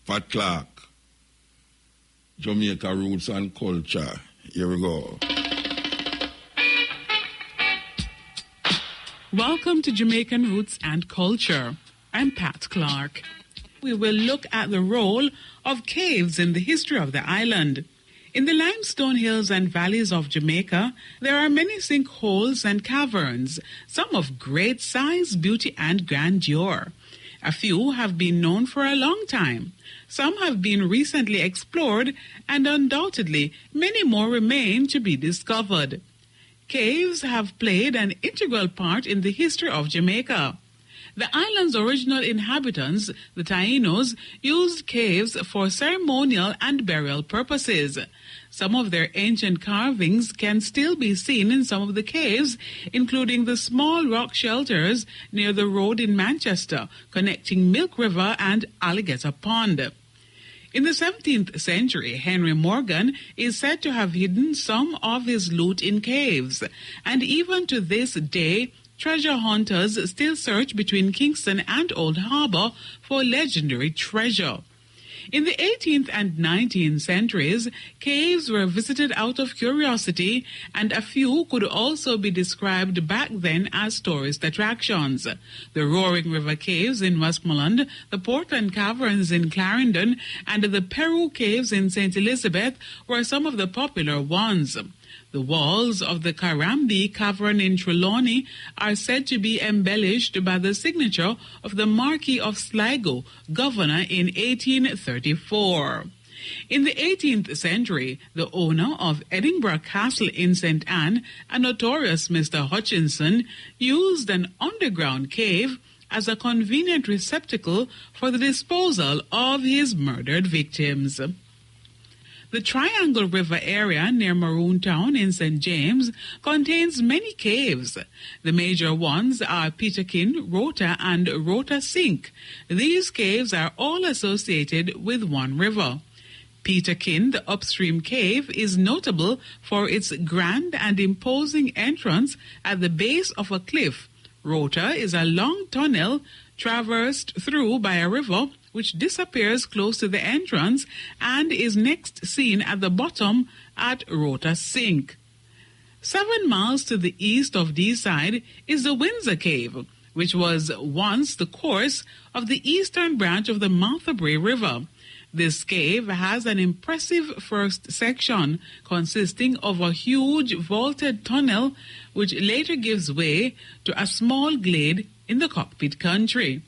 Pat Clark, Jamaica Roots and Culture. Here we go. Welcome to Jamaican Roots and Culture. I'm Pat Clark. We will look at the role of caves in the history of the island. In the limestone hills and valleys of Jamaica, there are many sinkholes and caverns, some of great size, beauty, and grandeur. A few have been known for a long time. Some have been recently explored, and undoubtedly many more remain to be discovered. Caves have played an integral part in the history of Jamaica. The island's original inhabitants, the Tainos, used caves for ceremonial and burial purposes. Some of their ancient carvings can still be seen in some of the caves, including the small rock shelters near the road in Manchester, connecting Milk River and Alligator Pond. In the 17th century, Henry Morgan is said to have hidden some of his loot in caves, and even to this day, treasure hunters still search between Kingston and Old Harbour for legendary treasure. In the 18th and 19th centuries, caves were visited out of curiosity, and a few could also be described back then as tourist attractions. The Roaring River Caves in Westmoreland, the Portland Caverns in Clarendon, and the Peru Caves in St. Elizabeth were some of the popular ones. The walls of the Karambi Cavern in Trelawney are said to be embellished by the signature of the Marquis of Sligo, governor in 1834. In the 18th century, the owner of Edinburgh Castle in St. Anne, a notorious Mr. Hutchinson, used an underground cave as a convenient receptacle for the disposal of his murdered victims. The Triangle River area near Maroon Town in St. James contains many caves. The major ones are Peterkin, Rota, and Rota Sink. These caves are all associated with one river. Peterkin, the upstream cave, is notable for its grand and imposing entrance at the base of a cliff. Rota is a long tunnel traversed through by a river which disappears close to the entrance and is next seen at the bottom at Rota Sink. 7 miles to the east of Deeside is the Windsor Cave, which was once the course of the eastern branch of the Martha Brae River. This cave has an impressive first section consisting of a huge vaulted tunnel which later gives way to a small glade in the Cockpit country.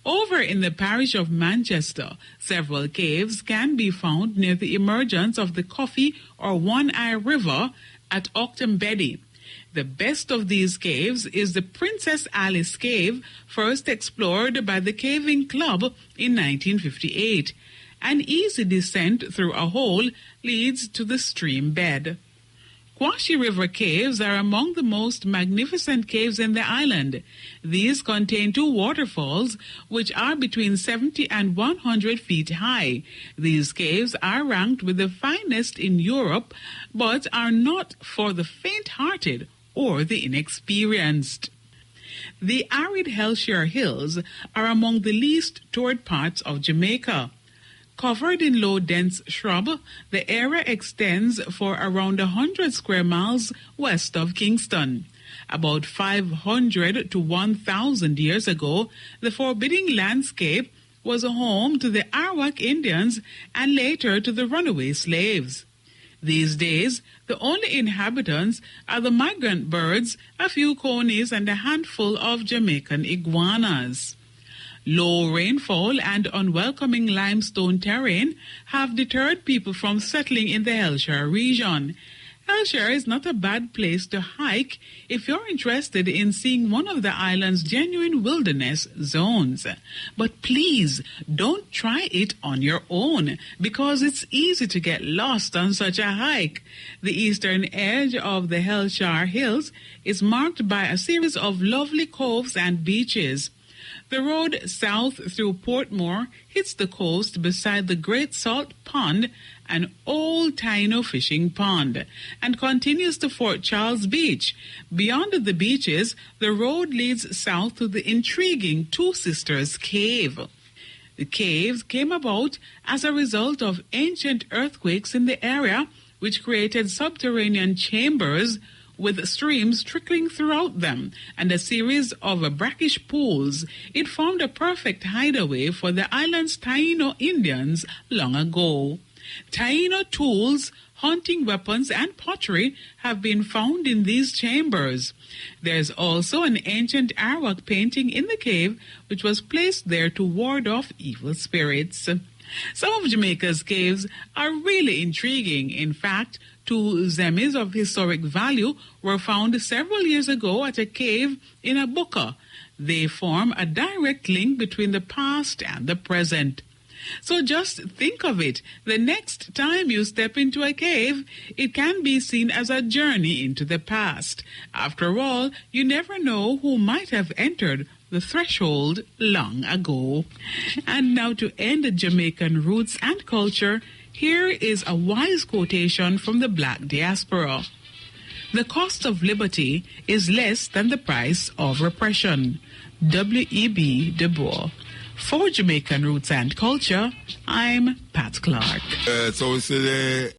Over in the parish of Manchester, several caves can be found near the emergence of the Coffee or One-Eye River at Octombeddy. The best of these caves is the Princess Alice Cave, first explored by the Caving Club in 1958. An easy descent through a hole leads to the stream bed. Quashie River Caves are among the most magnificent caves in the island. These contain 2 waterfalls, which are between 70 and 100 feet high. These caves are ranked with the finest in Europe, but are not for the faint-hearted or the inexperienced. The arid Hellshire Hills are among the least toured parts of Jamaica. Covered in low, dense shrub, the area extends for around 100 square miles west of Kingston. About 500 to 1,000 years ago, the forbidding landscape was home to the Arawak Indians and later to the runaway slaves. These days, the only inhabitants are the migrant birds, a few conies, and a handful of Jamaican iguanas. Low rainfall and unwelcoming limestone terrain have deterred people from settling in the Hellshire region. Hellshire is not a bad place to hike if you're interested in seeing one of the island's genuine wilderness zones. But please don't try it on your own because it's easy to get lost on such a hike. The eastern edge of the Hellshire Hills is marked by a series of lovely coves and beaches. The road south through Portmore hits the coast beside the Great Salt Pond, an old Taino fishing pond, and continues to Fort Charles Beach. Beyond the beaches, the road leads south to the intriguing Two Sisters Cave. The caves came about as a result of ancient earthquakes in the area, which created subterranean chambers with streams trickling throughout them and a series of brackish pools. It formed a perfect hideaway for the island's Taino Indians long ago. Taino tools, hunting weapons, and pottery have been found in these chambers. There's also an ancient Arawak painting in the cave, which was placed there to ward off evil spirits. Some of Jamaica's caves are really intriguing. In fact, 2 zemis of historic value were found several years ago at a cave in Abuka. They form a direct link between the past and the present. So just think of it. The next time you step into a cave, it can be seen as a journey into the past. After all, you never know who might have entered the threshold long ago. And now, to end Jamaican roots and culture, here is a wise quotation from the Black diaspora. The cost of liberty is less than the price of repression. W.E.B. Du Bois. For Jamaican Roots and Culture, I'm Pat Clark. So we see